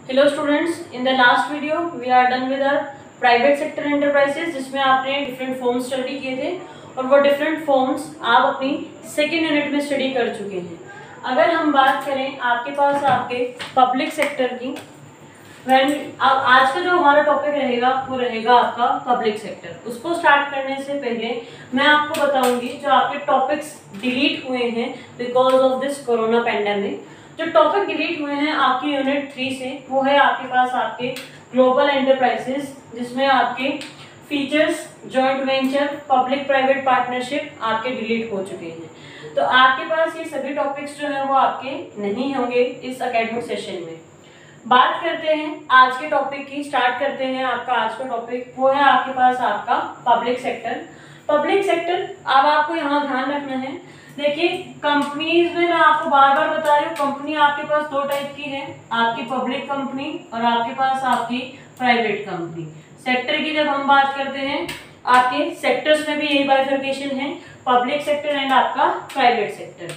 Hello students, in the last video we are done with our private sector enterprises, जिसमें आपने different forms study किए थे और वो डिफरेंट फॉर्म्स आप अपनी सेकेंड यूनिट में स्टडी कर चुके हैं। अगर हम बात करें आपके पास आपके पब्लिक सेक्टर की, आज का जो हमारा टॉपिक रहेगा वो रहेगा आपका पब्लिक सेक्टर। उसको स्टार्ट करने से पहले मैं आपको बताऊंगी जो आपके टॉपिक्स डिलीट हुए हैं because of this corona pandemic. जो टॉपिक डिलीट हुए हैं आपकी यूनिट 3 से, वो है आपके पास आपके ग्लोबल एंटरप्राइजेस, जिसमें आपके features, joint venture, public private partnership आपके डिलीट हो चुके हैं। तो आपके पास ये सभी टॉपिक्स जो है वो आपके नहीं होंगे इस एकेडमिक सेशन में। बात करते हैं आज के टॉपिक की, स्टार्ट करते हैं। आपका आज का टॉपिक वो है आपके पास आपका पब्लिक सेक्टर। पब्लिक सेक्टर, अब आपको यहाँ ध्यान रखना है, देखिए कंपनीज में मैं आपको बार बार बता रही हूँ, कंपनी आपके पास दो टाइप की है, आपकी पब्लिक कंपनी और आपके पास आपकी प्राइवेट कंपनी। सेक्टर की जब हम बात करते हैं, आपके सेक्टर्स में भी यही बाइफर्केशन है, पब्लिक सेक्टर एंड आपका प्राइवेट सेक्टर।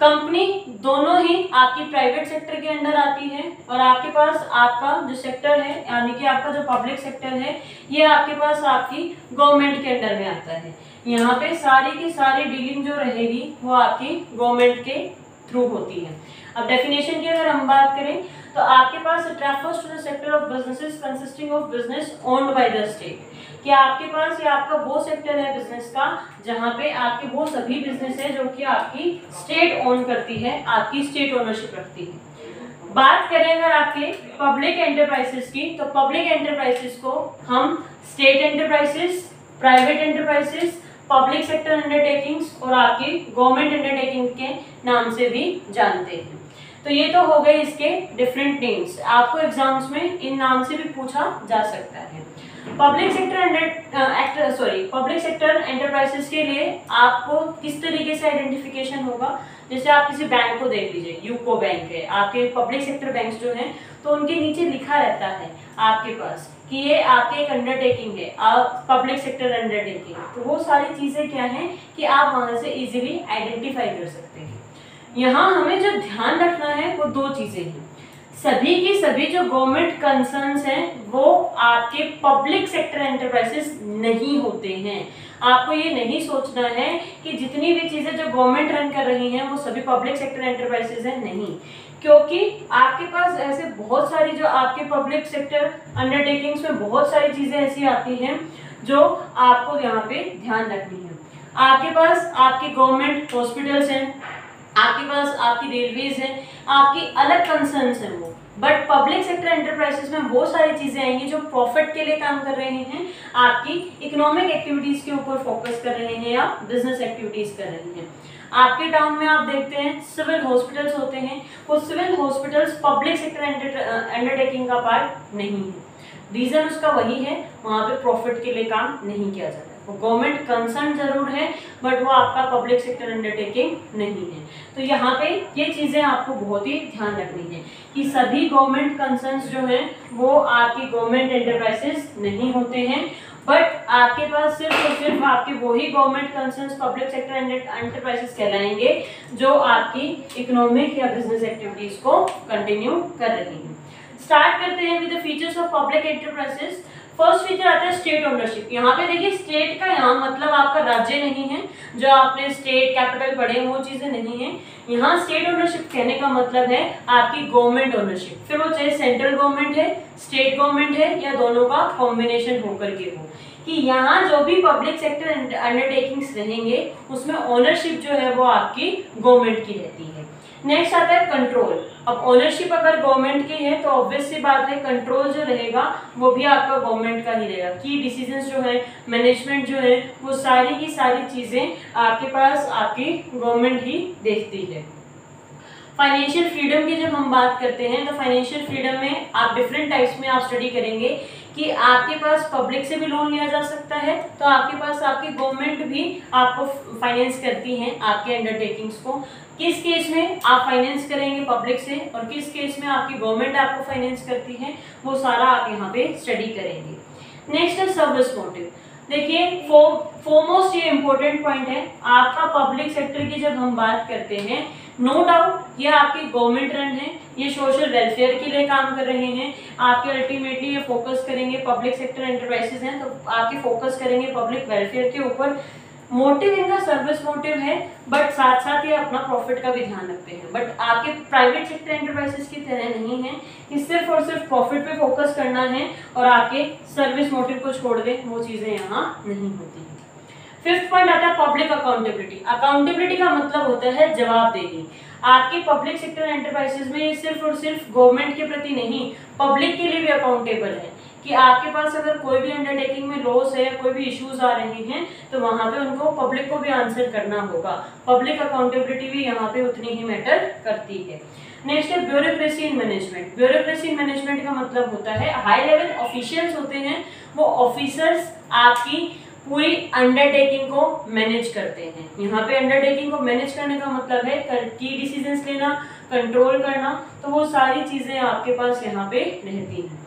कंपनी दोनों ही आपकी प्राइवेट सेक्टर के अंडर आती है और आपके पास आपका जो सेक्टर है, यानी कि आपका जो पब्लिक सेक्टर है, ये आपके पास आपकी गवर्नमेंट के अंडर में आता है। यहाँ पे सारी की सारी डीलिंग जो रहेगी वो आपकी गवर्नमेंट के थ्रू होती है। अब डेफिनेशन की अगर हम बात करें तो आपके पास it refers to the sector of businesses consisting of business owned by the state, कि आपके पास ये आपका वो सेक्टर है बिजनेस का जहाँ पे आपके वो सभी बिजनेस है जो कि आपकी स्टेट ओन करती है, आपकी स्टेट ओनरशिप रखती है। बात करें अगर आपके पब्लिक एंटरप्राइजेस की, तो पब्लिक एंटरप्राइजेस को हम state enterprises, private enterprises, public sector undertakings और आपकी गवर्नमेंट अंडरटेकिंग के नाम से भी जानते हैं। तो ये तो हो गए इसके डिफरेंट नेम्स, आपको एग्जाम्स में इन नाम से भी पूछा जा सकता है। पब्लिक सेक्टर एंटरप्राइजेस के लिए आपको किस तरीके से आइडेंटिफिकेशन होगा, जैसे आप किसी बैंक को देख लीजिए, यूको बैंक है, आपके पब्लिक सेक्टर बैंक्स जो हैं, तो उनके नीचे लिखा रहता है आपके पास कि ये आपके एक अंडरटेकिंग है, पब्लिक सेक्टर अंडरटेकिंग। तो वो सारी चीजें क्या हैं कि आप वहां से इजीली आइडेंटिफाई कर सकते हैं। यहाँ हमें जो ध्यान रखना है वो दो चीजें हैं, सभी की सभी जो गवर्नमेंट कंसर्न्स हैं वो आपके पब्लिक सेक्टर एंटरप्राइजेस नहीं होते हैं। आपको ये नहीं सोचना है कि जितनी भी चीजें जो गवर्नमेंट रन कर रही हैं वो सभी पब्लिक सेक्टर एंटरप्राइजेस हैं, नहीं, क्योंकि आपके पास ऐसे बहुत सारी जो आपके पब्लिक सेक्टर अंडरटेकिंग्स में बहुत सारी चीजें ऐसी आती हैं जो आपको यहाँ पे ध्यान रखनी है। आपके पास आपके गवर्नमेंट हॉस्पिटल्स हैं, आपके पास आपकी रेलवेज है, आपकी अलग कंसर्न्स हैं वो, बट पब्लिक सेक्टर एंटरप्राइजेस में वो सारी चीजें आएंगी जो प्रॉफिट के लिए काम कर रहे हैं, आपकी इकोनॉमिक एक्टिविटीज के ऊपर फोकस कर रहे हैं या बिजनेस एक्टिविटीज कर रहे हैं। आपके टाउन में आप देखते हैं सिविल हॉस्पिटल्स होते हैं, वो civil hospitals public sector undertaking का पार्ट नहीं है। रीजन उसका वही है, वहां पे प्रॉफिट के लिए काम नहीं किया जाता, वो गवर्नमेंट कंसर्न जरूर है बट वो आपका पब्लिक सेक्टर अंडरटेकिंग नहीं है। तो यहाँ पे ये चीजें आपको बहुत ही ध्यान रखनी है कि सभी गवर्नमेंट कंसर्न्स जो हैं वो आपकी गवर्नमेंट एंटरप्राइजेस नहीं होते हैं, बट आपके पास सिर्फ और सिर्फ आपके वही government concerns public sector enterprises कहलाएंगे जो आपकी इकोनॉमिक या बिजनेस एक्टिविटीज को कंटिन्यू कर रही हैं। स्टार्ट करते हैं with the features of public enterprises. First feature आता है स्टेट ओनरशिप। यहाँ पे देखिए स्टेट का यहाँ मतलब आपका राज्य नहीं है, जो आपने स्टेट कैपिटल पढ़े वो चीजें नहीं है। यहाँ स्टेट ओनरशिप कहने का मतलब है आपकी गवर्नमेंट ओनरशिप, फिर वो चाहे सेंट्रल गवर्नमेंट है, स्टेट गवर्नमेंट है या दोनों का कॉम्बिनेशन होकर के हो, कि यहाँ जो भी पब्लिक सेक्टर अंडरटेकिंग्स रहेंगे उसमें ओनरशिप जो है वो आपकी गवर्नमेंट की रहती है। नेक्स्ट आता है कंट्रोल। अब ओनरशिप अगर गवर्नमेंट की है तो ऑब्वियस सी बात है कंट्रोल जो रहेगा वो भी आपका गवर्नमेंट का ही रहेगा, की डिसीजंस जो है, मैनेजमेंट जो है, वो सारी की सारी चीजें आपके पास आपकी गवर्नमेंट ही देखती है। फाइनेंशियल फ्रीडम की जब हम बात करते हैं तो फाइनेंशियल फ्रीडम में आप डिफरेंट टाइप्स में आप स्टडी करेंगे कि आपके पास पब्लिक से भी लोन लिया जा सकता है, तो आपके पास आपकी गवर्नमेंट भी आपको फाइनेंस करती है आपके अंडरटेकिंग्स को। किस केस में आप फाइनेंस करेंगे पब्लिक से और किस केस में आपकी गवर्नमेंट आपको फाइनेंस करती है, वो सारा आप यहाँ पे स्टडी करेंगे। नेक्स्ट है सर्विस मोटिव। देखिए फोरमोस्ट ये इम्पोर्टेंट पॉइंट है आपका पब्लिक सेक्टर की। जब हम बात करते हैं, नो डाउट ये आपकी गवर्नमेंट रन है, ये सोशल वेलफेयर के लिए काम कर रहे हैं, आपके अल्टीमेटली ये फोकस करेंगे, पब्लिक सेक्टर एंटरप्राइजेस हैं तो आपके फोकस करेंगे पब्लिक वेलफेयर के ऊपर। मोटिव इनका सर्विस मोटिव है, बट साथ साथ ये अपना प्रॉफिट का भी ध्यान रखते हैं। बट आपके प्राइवेट सेक्टर एंटरप्राइजेस की तरह नहीं है कि सिर्फ और सिर्फ प्रॉफिट पे फोकस करना है और आपके सर्विस मोटिव को छोड़ दें, वो चीजें यहाँ नहीं होती हैं। फिफ्थ पॉइंट आता है पब्लिक अकाउंटेबिलिटी। अकाउंटेबिलिटी का मतलब होता है जवाबदेही। आपके पब्लिक सेक्टर एंटरप्राइजेस में ये सिर्फ और सिर्फ गवर्नमेंट के प्रति नहीं, पब्लिक के लिए भी अकाउंटेबल है कि आपके पास अगर कोई भी अंडरटेकिंग में लॉस है या कोई भी इश्यूज आ रहे हैं तो वहां पे उनको पब्लिक को भी आंसर करना होगा। पब्लिक अकाउंटेबिलिटी भी यहाँ पे उतनी ही मैटर करती है। नेक्स्ट है bureaucracy in management. Bureaucracy in management का मतलब होता है हाई लेवल ऑफिशियल्स होते हैं, वो ऑफिसर्स आपकी पूरी अंडरटेकिंग को मैनेज करते हैं। यहाँ पे अंडरटेकिंग को मैनेज करने का मतलब है की डिसीजंस लेना, कंट्रोल करना, तो वो सारी चीजें आपके पास यहाँ पे रहती हैं।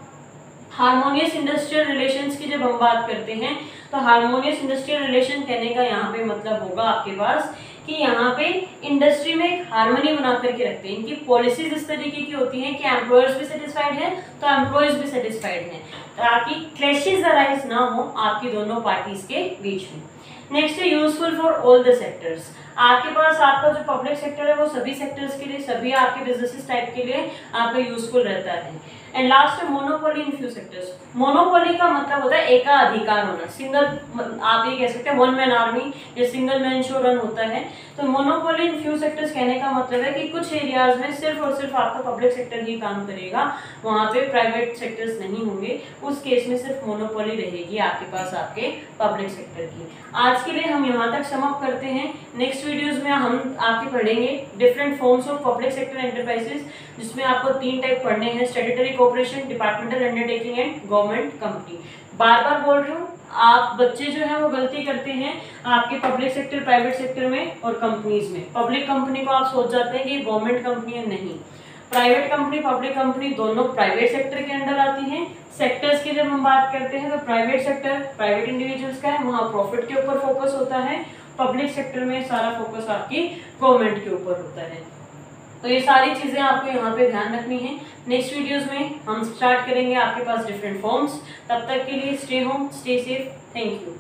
हार्मोनियस इंडस्ट्रियल रिलेशंस की जब हम बात करते हैं तो हार्मोनियस इंडस्ट्रियल रिलेशन कहने का यहाँ पे मतलब होगा आपके पास कि यहाँ पे इंडस्ट्री में एक हार्मनी बना करके रखते हैं। इनकी पॉलिसीज इस तरीके की होती हैं कि एम्प्लॉयर्स भी सेटिस्फाइड हैं तो एम्प्लॉयज भी सेटिस्फाइड हैं, ताकि क्लैशेस अराइज ना हो आपकी दोनों पार्टीज के बीच में। नेक्स्ट है useful for all the sectors. आपके पास आपका जो पब्लिक सेक्टर है वो सभी सेक्टर्स के लिए, सभी आपके बिजनेसेस टाइप के लिए आपका यूजफुल रहता है। एंड लास्ट है monopoly in few sectors. Monopoly का मतलब होता है एकाधिकार होना, सिंगल, आप ये कह सकते हैं वन मैन आर्मी या सिंगल मैन शो रन होता है। तो मोनोपोली इन फ्यू सेक्टर्स कहने का मतलब है कि कुछ एरियाज में सिर्फ और सिर्फ आपका पब्लिक सेक्टर ही काम करेगा, वहां पे प्राइवेट सेक्टर्स नहीं होंगे, उस केस में सिर्फ मोनोपोली रहेगी आपके पास आपके पब्लिक सेक्टर की। आज के लिए हम यहाँ तक समाप्त करते हैं। नेक्स्ट वीडियोज में हम आपके पढ़ेंगे different forms of public sector enterprises, जिसमें आपको 3 टाइप पढ़ने हैं, statutory corporation, departmental undertaking and government company. बार बार बोल रही हूँ, आप बच्चे जो है वो गलती करते हैं आपके पब्लिक सेक्टर, प्राइवेट सेक्टर में और कंपनीज में। पब्लिक कंपनी को आप सोच जाते हैं कि गवर्नमेंट कंपनी है, नहीं। प्राइवेट कंपनी, पब्लिक कंपनी दोनों प्राइवेट सेक्टर के अंडर आती हैं। सेक्टर्स की जब हम बात करते हैं तो प्राइवेट सेक्टर प्राइवेट इंडिविजुअल्स का है, वहाँ प्रॉफिट के ऊपर फोकस होता है। पब्लिक सेक्टर में सारा फोकस आपकी गवर्नमेंट के ऊपर होता है। तो ये सारी चीजें आपको यहाँ पे ध्यान रखनी है। नेक्स्ट वीडियोस में हम स्टार्ट करेंगे आपके पास डिफरेंट फॉर्म्स। तब तक के लिए stay home, stay safe, thank you.